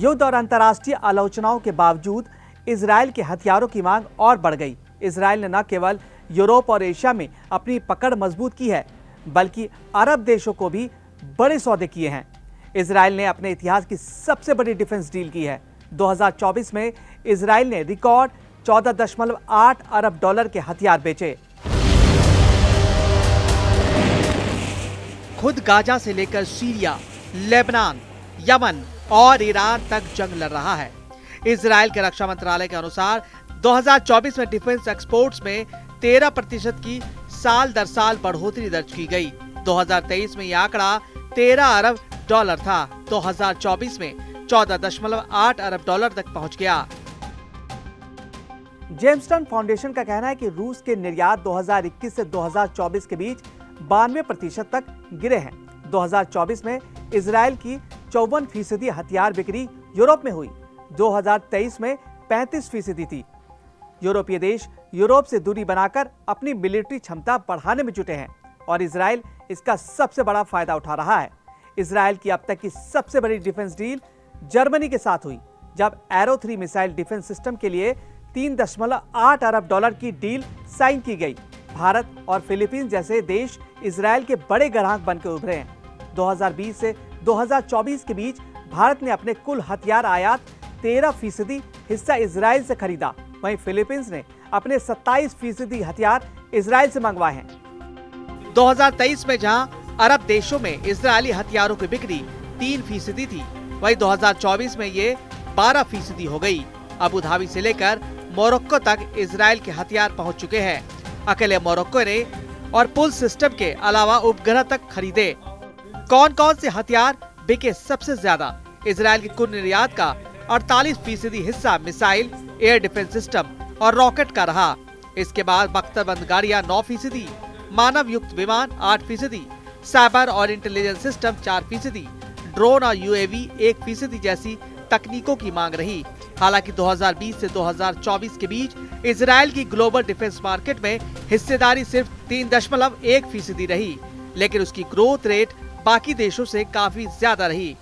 युद्ध और अंतर्राष्ट्रीय आलोचनाओं के बावजूद इजराइल के हथियारों की मांग और बढ़ गई। इजराइल ने न केवल यूरोप और एशिया में अपनी पकड़ मजबूत की है, बल्कि अरब देशों को भी बड़े सौदे किए हैं। इजराइल ने अपने इतिहास की सबसे बड़ी डिफेंस डील की है। 2024 में इजराइल ने रिकॉर्ड 14.8 अरब डॉलर के हथियार बेचे। खुद गाजा से लेकर सीरिया, लेबनान, यमन और ईरान तक जंग लड़ रहा है। इजराइल के रक्षा मंत्रालय के अनुसार 2024 में डिफेंस एक्सपोर्ट्स में 13% की साल दर साल बढ़ोतरी दर्ज की गई। 2023 में यह आंकड़ा 13 अरब डॉलर था। 2024 में 14.8 अरब डॉलर तक पहुंच गया। जेम्सटन फाउंडेशन का कहना है कि रूस के निर्यात 2021 से 2024 के बीच 92% तक गिरे हैं। 2024 में इजराइल की 54% हथियार बिक्री यूरोप में हुई। 2023 में 35% थी। यूरोपीय देश यूरोप से दूरी बनाकर अपनी मिलिट्री क्षमता बढ़ाने में जुटे हैं और इजराइल इसका सबसे बड़ा फायदा उठा रहा है। इजराइल की अब तक की सबसे बड़ी डिफेंस डील जर्मनी के साथ हुई, जब एरो 3 मिसाइल डिफेंस सिस्टम के लिए 3.8 अरब डॉलर की डील साइन की गई। भारत और फिलीपींस जैसे देश इजराइल के बड़े ग्राहक बनकर उभरे हैं। 2020 से 2024 के बीच भारत ने अपने कुल हथियार आयात 13% हिस्सा इजराइल से खरीदा। वहीं फिलीपींस ने अपने 27% हथियार इजराइल से मंगवाए हैं। 2023 में जहां अरब देशों में इजरायली हथियारों की बिक्री 3% थी, वहीं 2024 में ये 12% हो गई। अबू धाबी से लेकर मोरक्को तक इजराइल के हथियार पहुंच चुके हैं। अकेले मोरक्को ने और पुल सिस्टम के अलावा उपग्रह तक खरीदे। कौन कौन से हथियार बिके सबसे ज्यादा? इजराइल की कुल निर्यात का 48% हिस्सा मिसाइल, एयर डिफेंस सिस्टम और रॉकेट का रहा। इसके बाद बख्तरबंद गाड़ियां 9%, मानव युक्त विमान 8%, साइबर और इंटेलिजेंस सिस्टम 4%, ड्रोन और यूएवी 1% जैसी तकनीकों की मांग रही। हालांकि 2020 से 2024 के बीच इजराइल की ग्लोबल डिफेंस मार्केट में हिस्सेदारी सिर्फ 3.1% रही, लेकिन उसकी ग्रोथ रेट बाकी देशों से काफी ज्यादा रही।